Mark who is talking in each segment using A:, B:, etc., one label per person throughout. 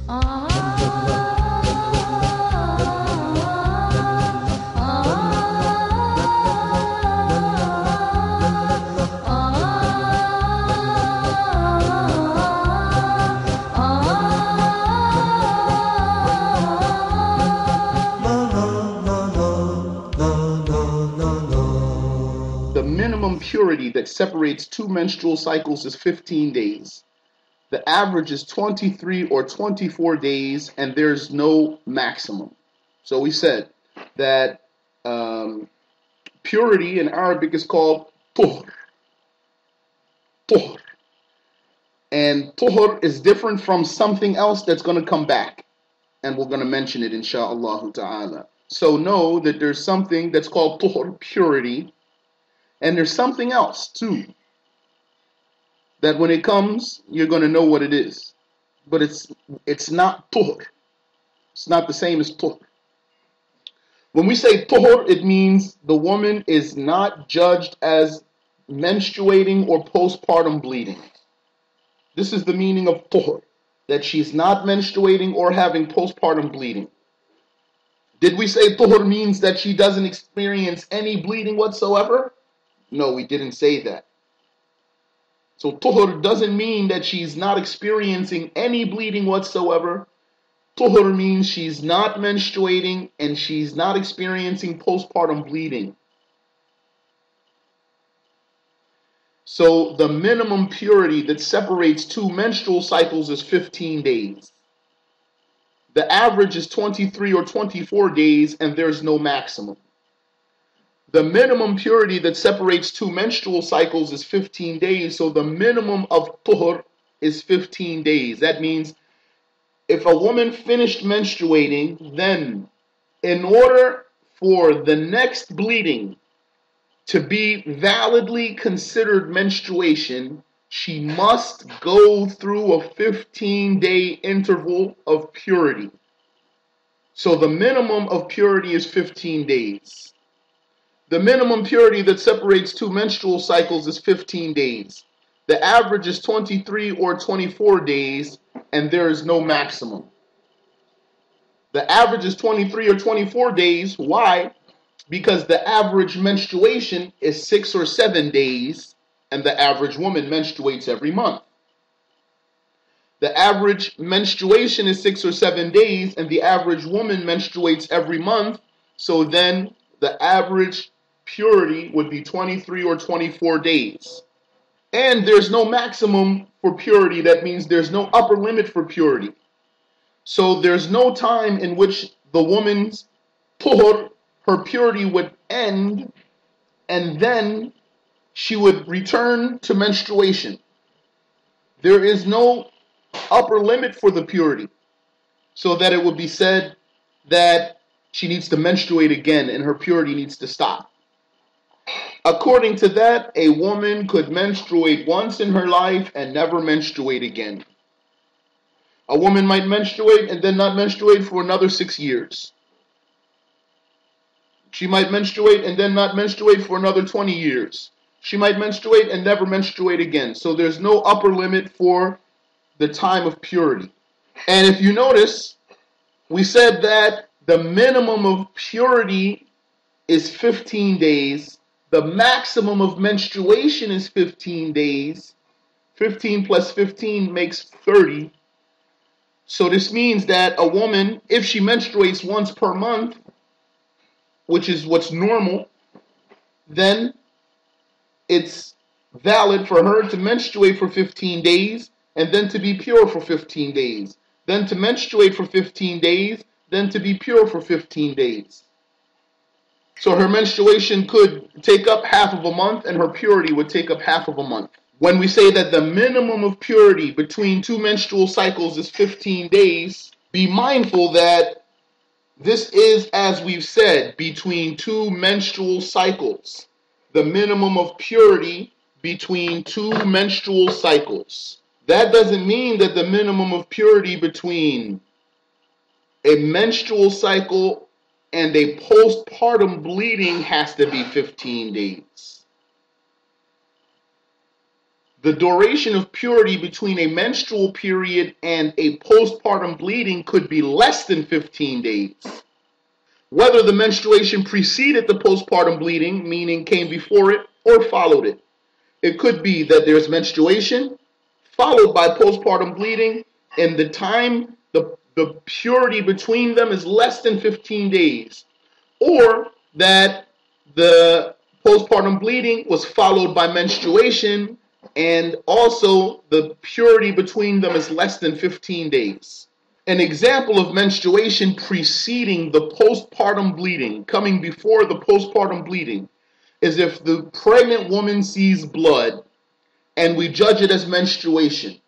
A: The minimum purity that separates two menstrual cycles is 15 days. The average is 23 or 24 days, and there's no maximum. So we said that purity in Arabic is called Tuhr. Tuhr. And Tuhr is different from something else that's going to come back. And we're going to mention it, insha'Allah ta'ala. So know that there's something that's called Tuhr, purity. And there's something else too, that when it comes, you're going to know what it is. But it's not Tuhr. It's not the same as Tuhr. When we say Tuhr, it means the woman is not judged as menstruating or postpartum bleeding. This is the meaning of Tuhr, that she's not menstruating or having postpartum bleeding. Did we say Tuhr means that she doesn't experience any bleeding whatsoever? No, we didn't say that. So Tuhr doesn't mean that she's not experiencing any bleeding whatsoever. Tuhr means she's not menstruating and she's not experiencing postpartum bleeding. So the minimum purity that separates two menstrual cycles is 15 days. The average is 23 or 24 days, and there's no maximum. The minimum purity that separates two menstrual cycles is 15 days, so the minimum of Tuhr is 15 days. That means if a woman finished menstruating, then in order for the next bleeding to be validly considered menstruation, she must go through a 15-day interval of purity. So the minimum of purity is 15 days. The minimum purity that separates two menstrual cycles is 15 days. The average is 23 or 24 days, and there is no maximum. The average is 23 or 24 days. Why? Because the average menstruation is 6 or 7 days, and the average woman menstruates every month. The average menstruation is 6 or 7 days, and the average woman menstruates every month. So then the average purity would be 23 or 24 days. And there's no maximum for purity. That means there's no upper limit for purity. So there's no time in which the woman's Tuhr, her purity, would end, and then she would return to menstruation. There is no upper limit for the purity, so that it would be said that she needs to menstruate again and her purity needs to stop. According to that, a woman could menstruate once in her life and never menstruate again. A woman might menstruate and then not menstruate for another 6 years. She might menstruate and then not menstruate for another 20 years. She might menstruate and never menstruate again. So there's no upper limit for the time of purity. And if you notice, we said that the minimum of purity is 15 days. The maximum of menstruation is 15 days. 15 plus 15 makes 30. So this means that a woman, if she menstruates once per month, which is what's normal, then it's valid for her to menstruate for 15 days and then to be pure for 15 days. Then to menstruate for 15 days, then to be pure for 15 days. So her menstruation could take up half of a month and her purity would take up half of a month. When we say that the minimum of purity between two menstrual cycles is 15 days, be mindful that this is, as we've said, between two menstrual cycles. The minimum of purity between two menstrual cycles. That doesn't mean that the minimum of purity between a menstrual cycle and a postpartum bleeding has to be 15 days. The duration of purity between a menstrual period and a postpartum bleeding could be less than 15 days. Whether the menstruation preceded the postpartum bleeding, meaning came before it, or followed it. It could be that there's menstruation followed by postpartum bleeding, and the purity between them is less than 15 days. Or that the postpartum bleeding was followed by menstruation, and also the purity between them is less than 15 days. An example of menstruation preceding the postpartum bleeding, coming before the postpartum bleeding, is if the pregnant woman sees blood and we judge it as menstruation.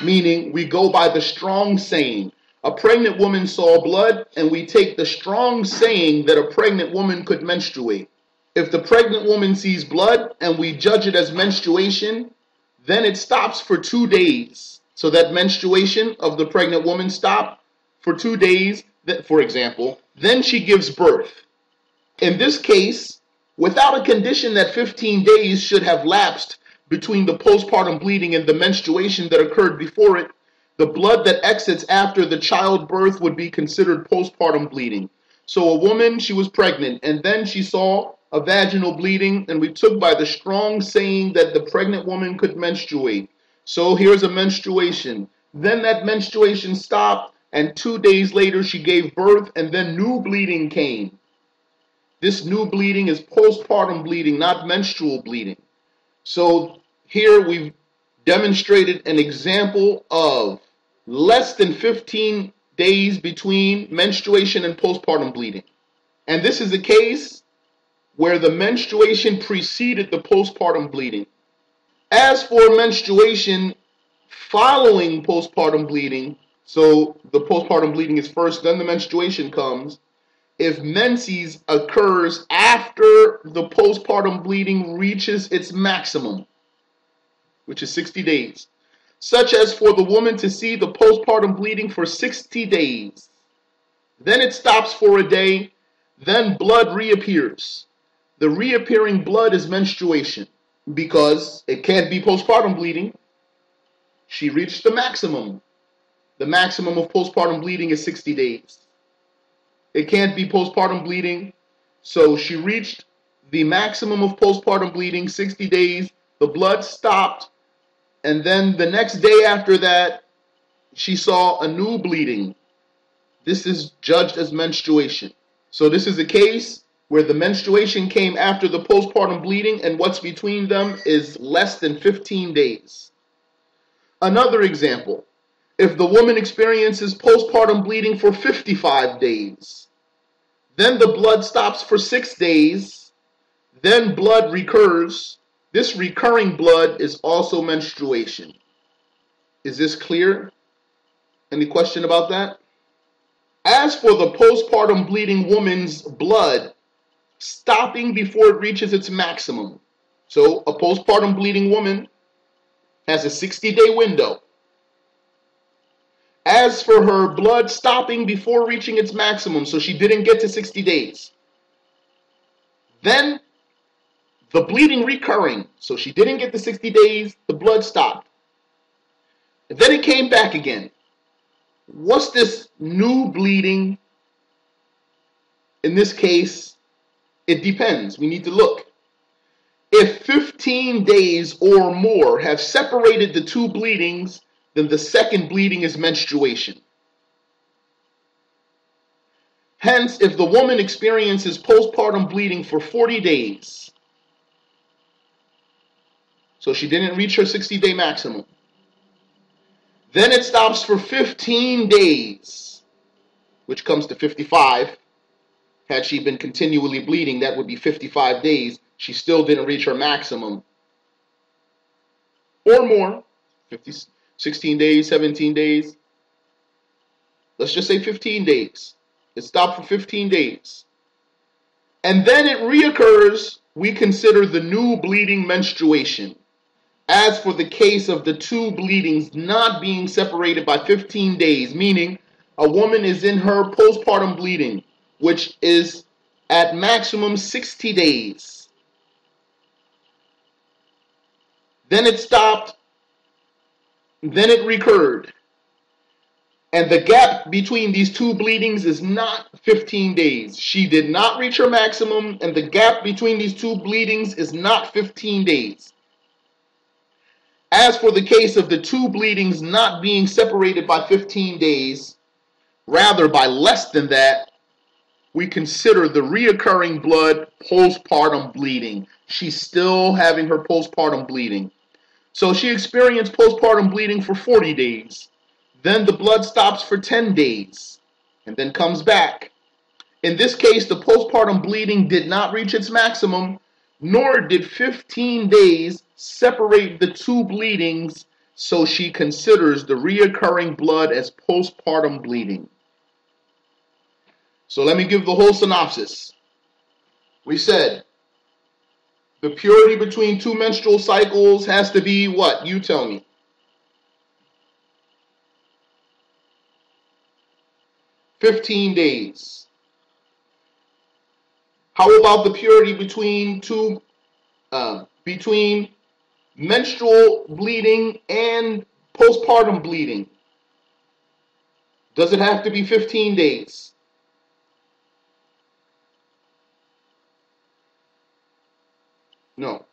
A: Meaning we go by the strong saying. A pregnant woman saw blood, and we take the strong saying that a pregnant woman could menstruate. If the pregnant woman sees blood and we judge it as menstruation, then it stops for 2 days. So that menstruation of the pregnant woman stopped for 2 days, for example, then she gives birth. In this case, without a condition that 15 days should have lapsed between the postpartum bleeding and the menstruation that occurred before it, the blood that exits after the childbirth would be considered postpartum bleeding. So a woman, she was pregnant, and then she saw a vaginal bleeding, and we took by the strong saying that the pregnant woman could menstruate. So here's a menstruation. Then that menstruation stopped, and 2 days later she gave birth, and then new bleeding came. This new bleeding is postpartum bleeding, not menstrual bleeding. So here we've demonstrated an example of less than 15 days between menstruation and postpartum bleeding. And this is a case where the menstruation preceded the postpartum bleeding. As for menstruation following postpartum bleeding, so the postpartum bleeding is first, then the menstruation comes. If menses occurs after the postpartum bleeding reaches its maximum, which is 60 days, such as for the woman to see the postpartum bleeding for 60 days, then it stops for a day, then blood reappears. The reappearing blood is menstruation, because it can't be postpartum bleeding. She reached the maximum. The maximum of postpartum bleeding is 60 days. It can't be postpartum bleeding, so she reached the maximum of postpartum bleeding, 60 days, the blood stopped, and then the next day after that, she saw a new bleeding. This is judged as menstruation. So this is a case where the menstruation came after the postpartum bleeding, and what's between them is less than 15 days. Another example, if the woman experiences postpartum bleeding for 55 days, then the blood stops for 6 days, then blood recurs. This recurring blood is also menstruation. Is this clear? Any question about that? As for the postpartum bleeding woman's blood stopping before it reaches its maximum, so a postpartum bleeding woman has a 60-day window. As for her blood stopping before reaching its maximum, so she didn't get to 60 days, then the bleeding recurring, so she didn't get the 60 days, the blood stopped. And then it came back again. What's this new bleeding? In this case, it depends. We need to look. If 15 days or more have separated the two bleedings, then the second bleeding is menstruation. Hence, if the woman experiences postpartum bleeding for 40 days, so she didn't reach her 60-day maximum, then it stops for 15 days, which comes to 55. Had she been continually bleeding, that would be 55 days. She still didn't reach her maximum. Or more, 16 days, 17 days. Let's just say 15 days. It stopped for 15 days. And then it reoccurs, we consider the new bleeding menstruation. As for the case of the two bleedings not being separated by 15 days, meaning a woman is in her postpartum bleeding, which is at maximum 60 days. then it stopped, then it recurred. And the gap between these two bleedings is not 15 days. She did not reach her maximum, and the gap between these two bleedings is not 15 days. As for the case of the two bleedings not being separated by 15 days, rather by less than that, we consider the reoccurring blood postpartum bleeding. She's still having her postpartum bleeding. So she experienced postpartum bleeding for 40 days. Then the blood stops for 10 days and then comes back. In this case, the postpartum bleeding did not reach its maximum, nor did 15 days separate the two bleedings, so she considers the reoccurring blood as postpartum bleeding. So let me give the whole synopsis. We said the purity between two menstrual cycles has to be what? You tell me. 15 days. How about the purity between menstrual bleeding and postpartum bleeding? Does it have to be 15 days? No.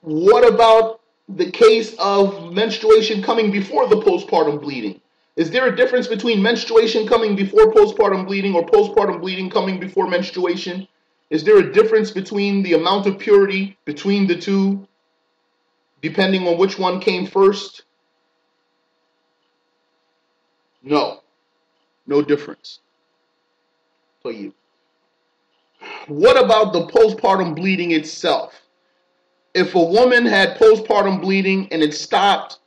A: What about the case of menstruation coming before the postpartum bleeding? Is there a difference between menstruation coming before postpartum bleeding or postpartum bleeding coming before menstruation? Is there a difference between the amount of purity between the two, depending on which one came first? No. No difference. For you. What about the postpartum bleeding itself? If a woman had postpartum bleeding and it stopped,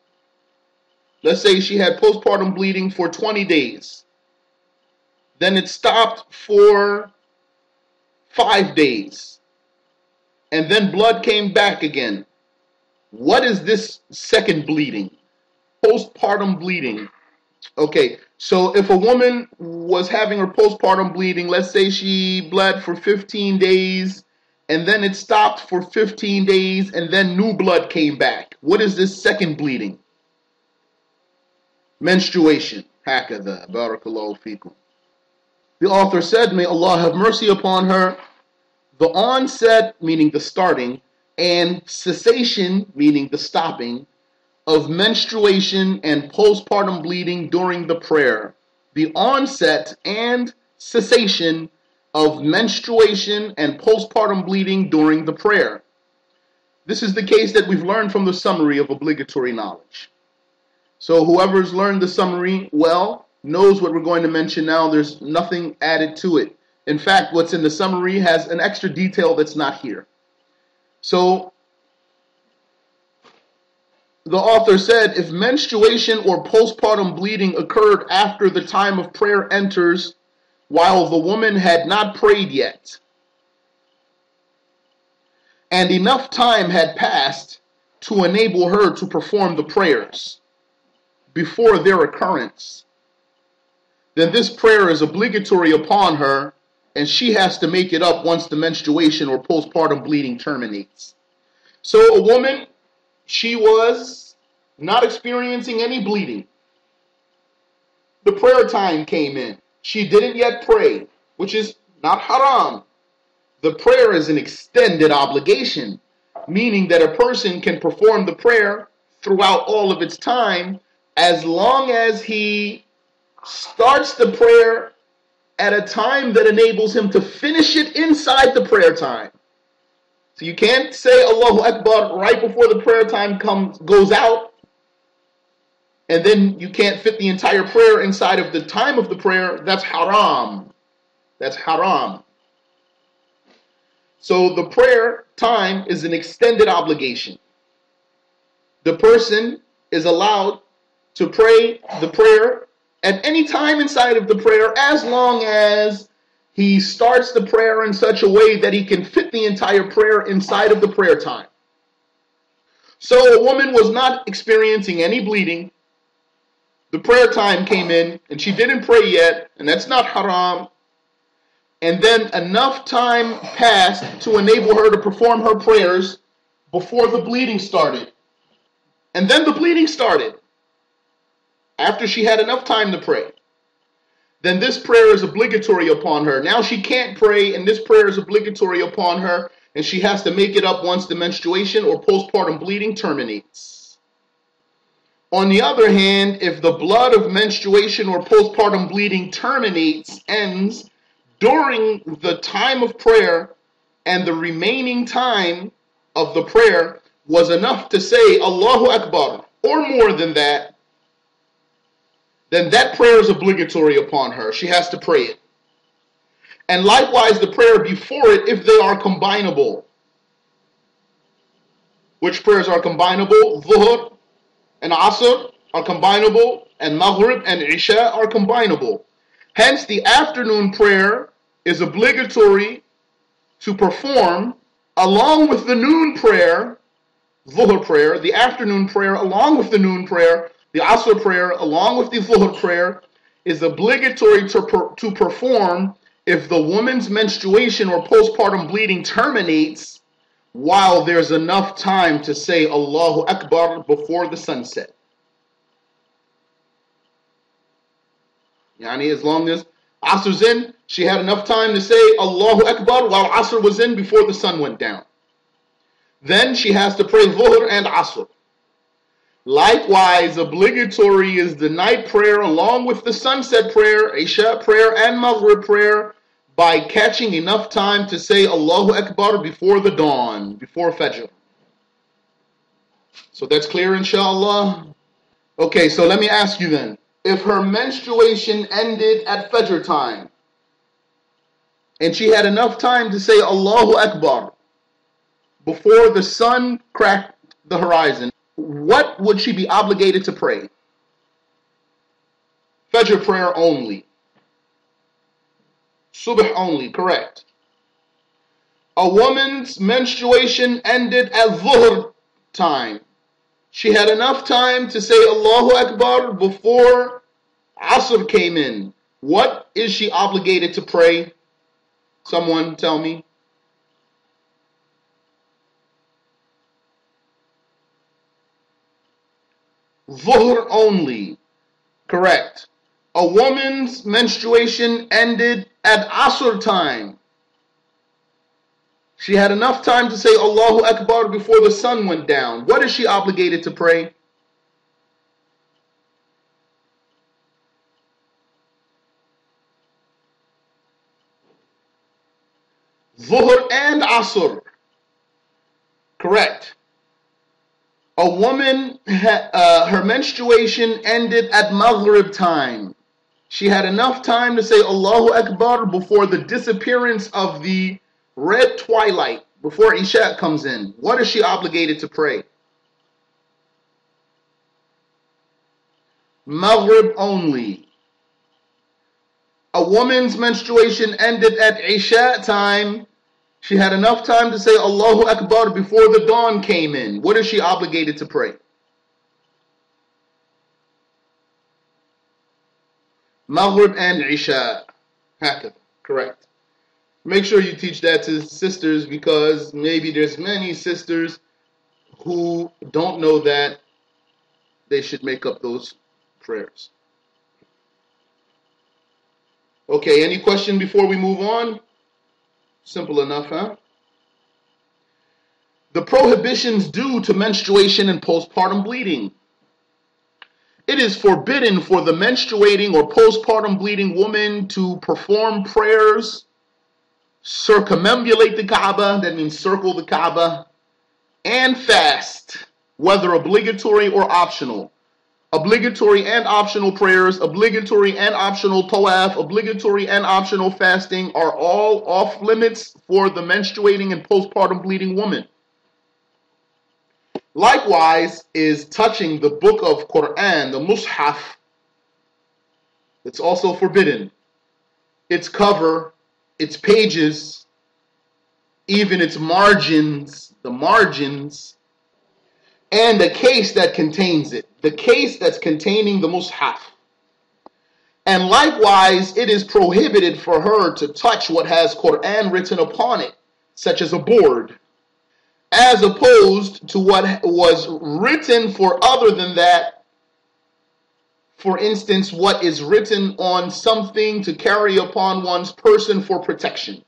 A: let's say she had postpartum bleeding for 20 days, then it stopped for 5 days, and then blood came back again. What is this second bleeding? Postpartum bleeding. Okay, so if a woman was having her postpartum bleeding, let's say she bled for 15 days, and then it stopped for 15 days, and then new blood came back. What is this second bleeding? Menstruation. Hakadha. Barakallahu feekum. The author said, may Allah have mercy upon her, the onset, meaning the starting, and cessation, meaning the stopping, of menstruation and postpartum bleeding during the prayer. The onset and cessation of menstruation and postpartum bleeding during the prayer. This is the case that we've learned from the summary of obligatory knowledge. So whoever's learned the summary well knows what we're going to mention now. There's nothing added to it. In fact, what's in the summary has an extra detail that's not here. So the author said, if menstruation or postpartum bleeding occurred after the time of prayer enters, while the woman had not prayed yet, and enough time had passed to enable her to perform the prayers before their occurrence, then this prayer is obligatory upon her, and she has to make it up once the menstruation or postpartum bleeding terminates. So a woman, she was not experiencing any bleeding. The prayer time came in. She didn't yet pray, which is not haram. The prayer is an extended obligation, meaning that a person can perform the prayer throughout all of its time as long as he starts the prayer at a time that enables him to finish it inside the prayer time. So you can't say Allahu Akbar right before the prayer time goes out, and then you can't fit the entire prayer inside of the time of the prayer. That's haram. That's haram. So the prayer time is an extended obligation. The person is allowed to pray the prayer at any time inside of the prayer, as long as he starts the prayer in such a way that he can fit the entire prayer inside of the prayer time. So a woman was not experiencing any bleeding. The prayer time came in, and she didn't pray yet, and that's not haram. And then enough time passed to enable her to perform her prayers before the bleeding started. And then the bleeding started after she had enough time to pray. Then this prayer is obligatory upon her. Now she can't pray, and this prayer is obligatory upon her, and she has to make it up once the menstruation or postpartum bleeding terminates. On the other hand, if the blood of menstruation or postpartum bleeding ends during the time of prayer, and the remaining time of the prayer was enough to say Allahu Akbar, or more than that, then that prayer is obligatory upon her. She has to pray it. And likewise, the prayer before it, if they are combinable. Which prayers are combinable? Dhuhr and Asr are combinable, and Maghrib and Isha are combinable. Hence, the afternoon prayer is obligatory to perform along with the noon prayer, Dhuhr prayer, the afternoon prayer along with the noon prayer, the Asr prayer along with the Dhuhr prayer is obligatory to perform if the woman's menstruation or postpartum bleeding terminates while there's enough time to say Allahu Akbar before the sunset. Yani as long as Asr's in, she had enough time to say Allahu Akbar while Asr was in before the sun went down. Then she has to pray Dhuhr and Asr. Likewise, obligatory is the night prayer along with the sunset prayer, Isha prayer, and Maghrib prayer by catching enough time to say Allahu Akbar before the dawn, before Fajr. So that's clear, inshallah? Okay, so let me ask you then. If her menstruation ended at Fajr time, and she had enough time to say Allahu Akbar before the sun cracked the horizon, what would she be obligated to pray? Fajr prayer only. Subh only, correct. A woman's menstruation ended at Dhuhr time. She had enough time to say Allahu Akbar before Asr came in. What is she obligated to pray? Someone tell me. Dhuhr only. Correct. A woman's menstruation ended at Asr time. She had enough time to say Allahu Akbar before the sun went down. What is she obligated to pray? Dhuhr and Asr. Correct. A woman, her menstruation ended at Maghrib time. She had enough time to say Allahu Akbar before the disappearance of the red twilight, before Isha comes in. What is she obligated to pray? Maghrib only. A woman's menstruation ended at Isha time. She had enough time to say Allahu Akbar before the dawn came in. What is she obligated to pray? Maghrib and Isha. Correct. Make sure you teach that to sisters, because maybe there's many sisters who don't know that they should make up those prayers. Okay, any question before we move on? Simple enough, huh? The prohibitions due to menstruation and postpartum bleeding. It is forbidden for the menstruating or postpartum bleeding woman to perform prayers, circumambulate the Kaaba, that means circle the Kaaba, and fast, whether obligatory or optional. Obligatory and optional prayers, obligatory and optional tawaf, obligatory and optional fasting are all off limits for the menstruating and postpartum bleeding woman. Likewise is touching the book of Quran, the Mus'haf. It's also forbidden. Its cover, its pages, even its margins, the margins, and the case that contains it, the case that's containing the Mus'haf. And likewise, it is prohibited for her to touch what has Quran written upon it, such as a board. as opposed to what was written for other than that. For instance, what is written on something to carry upon one's person for protection.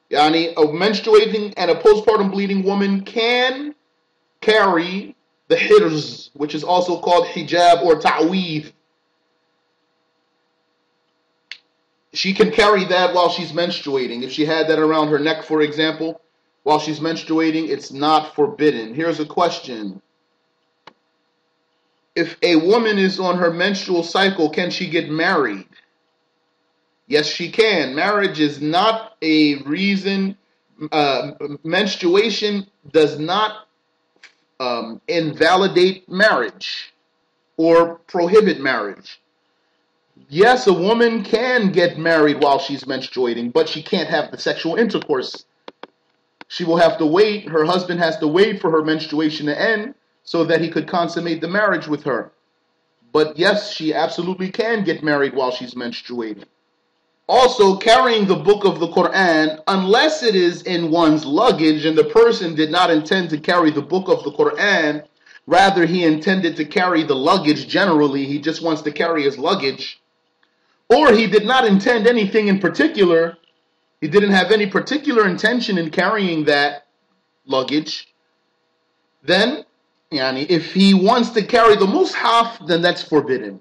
A: Yani, a menstruating and a postpartum bleeding woman can carry the hirz, which is also called hijab or ta'weed. She can carry that while she's menstruating. If she had that around her neck, for example, while she's menstruating, it's not forbidden. Here's a question. If a woman is on her menstrual cycle, can she get married? Yes, she can. Marriage is not a reason. Menstruation does not invalidate marriage or prohibit marriage. Yes, a woman can get married while she's menstruating, but she can't have the sexual intercourse. She will have to wait. Her husband has to wait for her menstruation to end so that he could consummate the marriage with her. But yes, she absolutely can get married while she's menstruating. Also, carrying the book of the Quran, unless it is in one's luggage and the person did not intend to carry the book of the Quran, rather he intended to carry the luggage generally, he just wants to carry his luggage, or he did not intend anything in particular, he didn't have any particular intention in carrying that luggage, then, if he wants to carry the mushaf, then that's forbidden.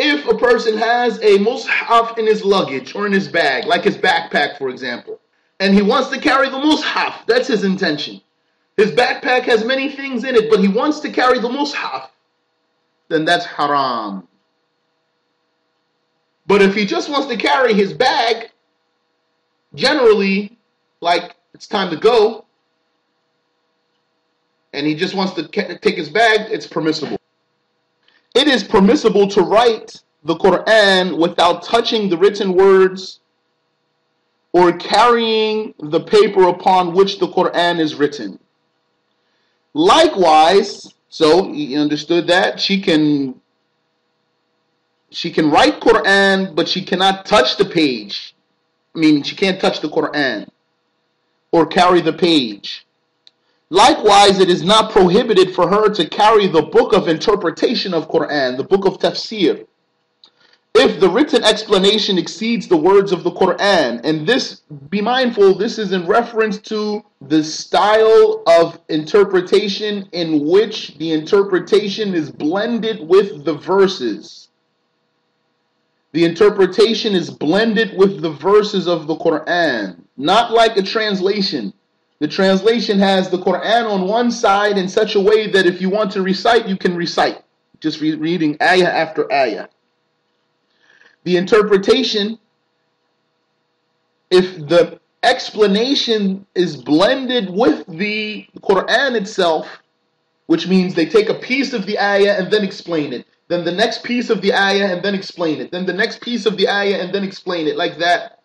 A: If a person has a mushaf in his luggage or in his bag, like his backpack, for example, and he wants to carry the mushaf, that's his intention. His backpack has many things in it, but he wants to carry the mushaf, then that's haram. But if he just wants to carry his bag, generally, like it's time to go, and he just wants to take his bag, it's permissible. It is permissible to write the Quran without touching the written words or carrying the paper upon which the Quran is written. Likewise, so you understood that she can write Quran, but she cannot touch the page. She can't touch the Quran or carry the page. Likewise, it is not prohibited for her to carry the book of interpretation of Quran, the book of tafsir, if the written explanation exceeds the words of the Quran. And this, be mindful, this is in reference to the style of interpretation in which the interpretation is blended with the verses. The interpretation is blended with the verses of the Quran, not like a translation. The translation has the Quran on one side in such a way that if you want to recite, you can recite, just reading ayah after ayah. The interpretation, if the explanation is blended with the Quran itself, which means they take a piece of the ayah and then explain it, then the next piece of the ayah and then explain it, then the next piece of the ayah and then explain it, like that,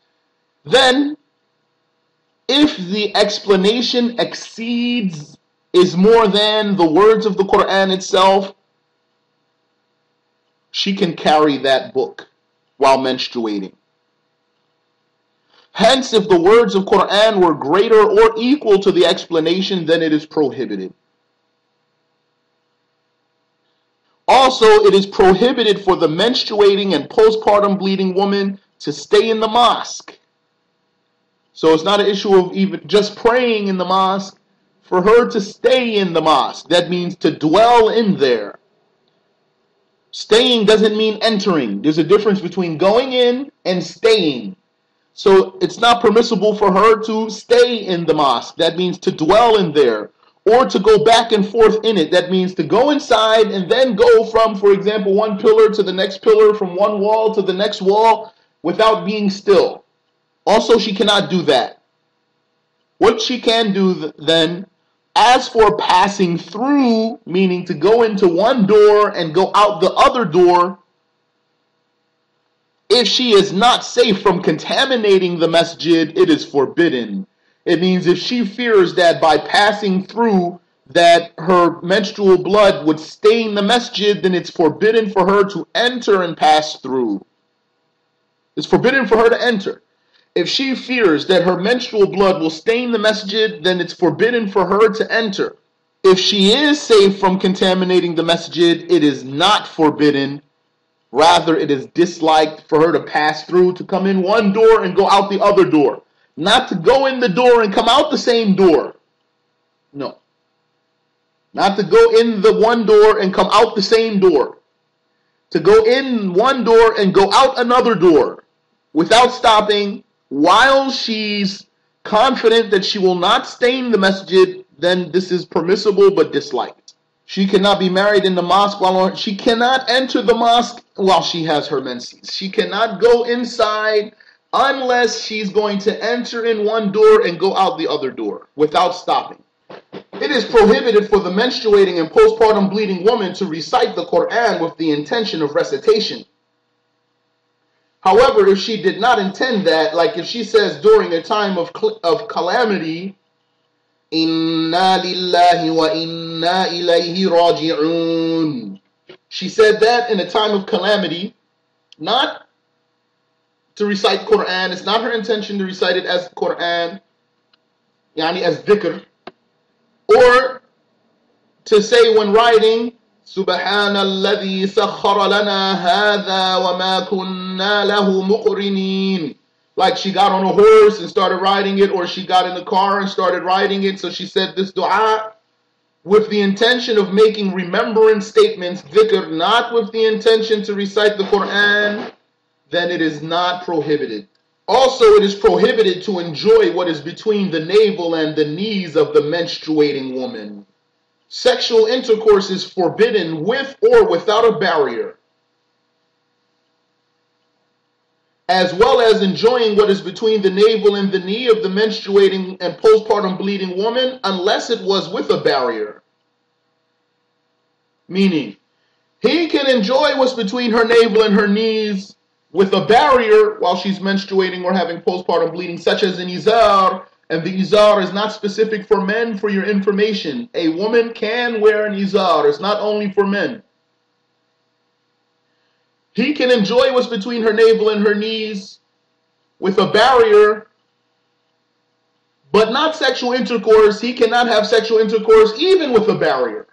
A: then if the explanation is more than the words of the Quran itself, she can carry that book while menstruating. Hence, if the words of Quran were greater or equal to the explanation, then it is prohibited. Also, it is prohibited for the menstruating and postpartum bleeding woman to stay in the mosque. So it's not an issue of even just praying in the mosque. For her to stay in the mosque, that means to dwell in there. Staying doesn't mean entering. There's a difference between going in and staying. So it's not permissible for her to stay in the mosque. That means to dwell in there. Or to go back and forth in it. That means to go inside and then go from, for example, one pillar to the next pillar, from one wall to the next wall, without being still. Also, she cannot do that. What she can do then, as for passing through, meaning to go into one door and go out the other door, if she is not safe from contaminating the masjid, it is forbidden. It means if she fears that by passing through that her menstrual blood would stain the masjid, then it's forbidden for her to enter and pass through. It's forbidden for her to enter. If she fears that her menstrual blood will stain the masjid, then it's forbidden for her to enter. If she is safe from contaminating the masjid, it is not forbidden. Rather, it is disliked for her to pass through, to come in one door and go out the other door. Not to go in the door and come out the same door. No. Not to go in the one door and come out the same door. To go in one door and go out another door without stopping while she's confident that she will not stain the masjid, then this is permissible but disliked. She cannot be married in the mosque she cannot enter the mosque while she has her menses. She cannot go inside unless she's going to enter in one door and go out the other door without stopping. It is prohibited for the menstruating and postpartum bleeding woman to recite the Quran with the intention of recitation. However, if she did not intend that, like if she says during a time of calamity, Inna lillahi wa inna ilayhi raji'un. She said that in a time of calamity, not to recite Quran. It's not her intention to recite it as Quran, as dhikr. Or to say when writing, Subhanalladhi sakhara lana hadha wa ma kunna lahu muqrinin. Like she got on a horse and started riding it, or she got in the car and started riding it. So she said this dua with the intention of making remembrance statements, dhikr, not with the intention to recite the Quran, then it is not prohibited. Also, it is prohibited to enjoy what is between the navel and the knees of the menstruating woman. Sexual intercourse is forbidden with or without a barrier, as well as enjoying what is between the navel and the knee of the menstruating and postpartum bleeding woman, unless it was with a barrier. Meaning, he can enjoy what's between her navel and her knees with a barrier while she's menstruating or having postpartum bleeding, such as an izar, and the izar is not specific for men, for your information. A woman can wear an izar, it's not only for men. He can enjoy what's between her navel and her knees with a barrier, but not sexual intercourse. He cannot have sexual intercourse even with a barrier.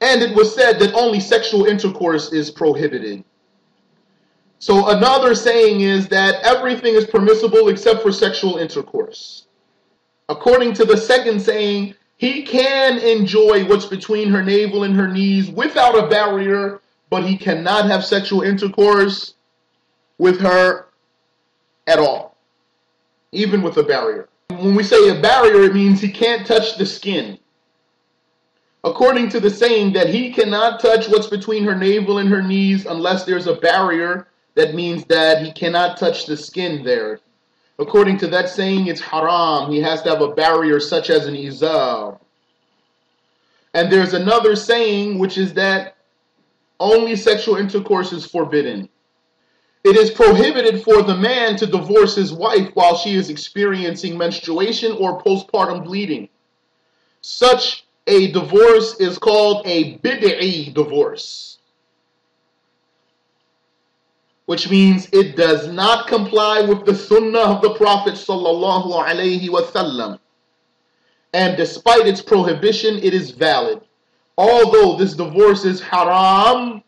A: And it was said that only sexual intercourse is prohibited. So another saying is that everything is permissible except for sexual intercourse. According to the second saying, he can enjoy what's between her navel and her knees without a barrier, but he cannot have sexual intercourse with her at all, even with a barrier. When we say a barrier, it means he can't touch the skin. According to the saying that he cannot touch what's between her navel and her knees unless there's a barrier, that means that he cannot touch the skin there. According to that saying, it's haram. He has to have a barrier such as an izar. And there's another saying, which is that only sexual intercourse is forbidden. It is prohibited for the man to divorce his wife while she is experiencing menstruation or postpartum bleeding. Such a divorce is called a bid'i divorce, which means it does not comply with the sunnah of the Prophet sallallahu alaihi wasallam. And despite its prohibition, it is valid. Although this divorce is haram,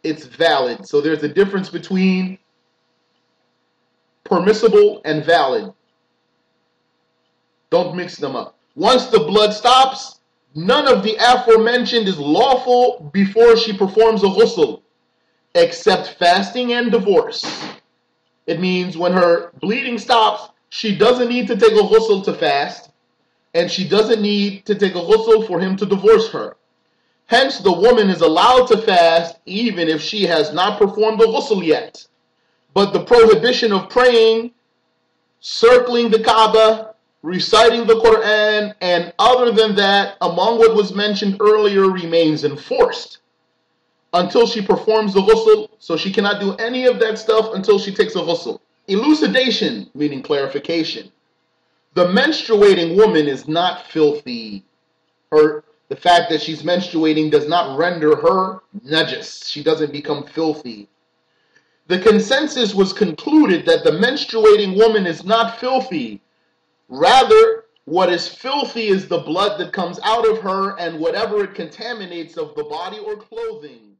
A: it's valid. So there's a difference between permissible and valid. Don't mix them up. Once the blood stops, none of the aforementioned is lawful before she performs a ghusl, except fasting and divorce. It means when her bleeding stops, she doesn't need to take a ghusl to fast, and she doesn't need to take a ghusl for him to divorce her. Hence, the woman is allowed to fast even if she has not performed the ghusl yet. But the prohibition of praying, circling the Kaaba, reciting the Quran, and other than that, among what was mentioned earlier, remains enforced until she performs the ghusl. So she cannot do any of that stuff until she takes a ghusl. Elucidation, meaning clarification. The menstruating woman is not filthy. The fact that she's menstruating does not render her najis. She doesn't become filthy. The consensus was concluded that the menstruating woman is not filthy. Rather, what is filthy is the blood that comes out of her and whatever it contaminates of the body or clothing.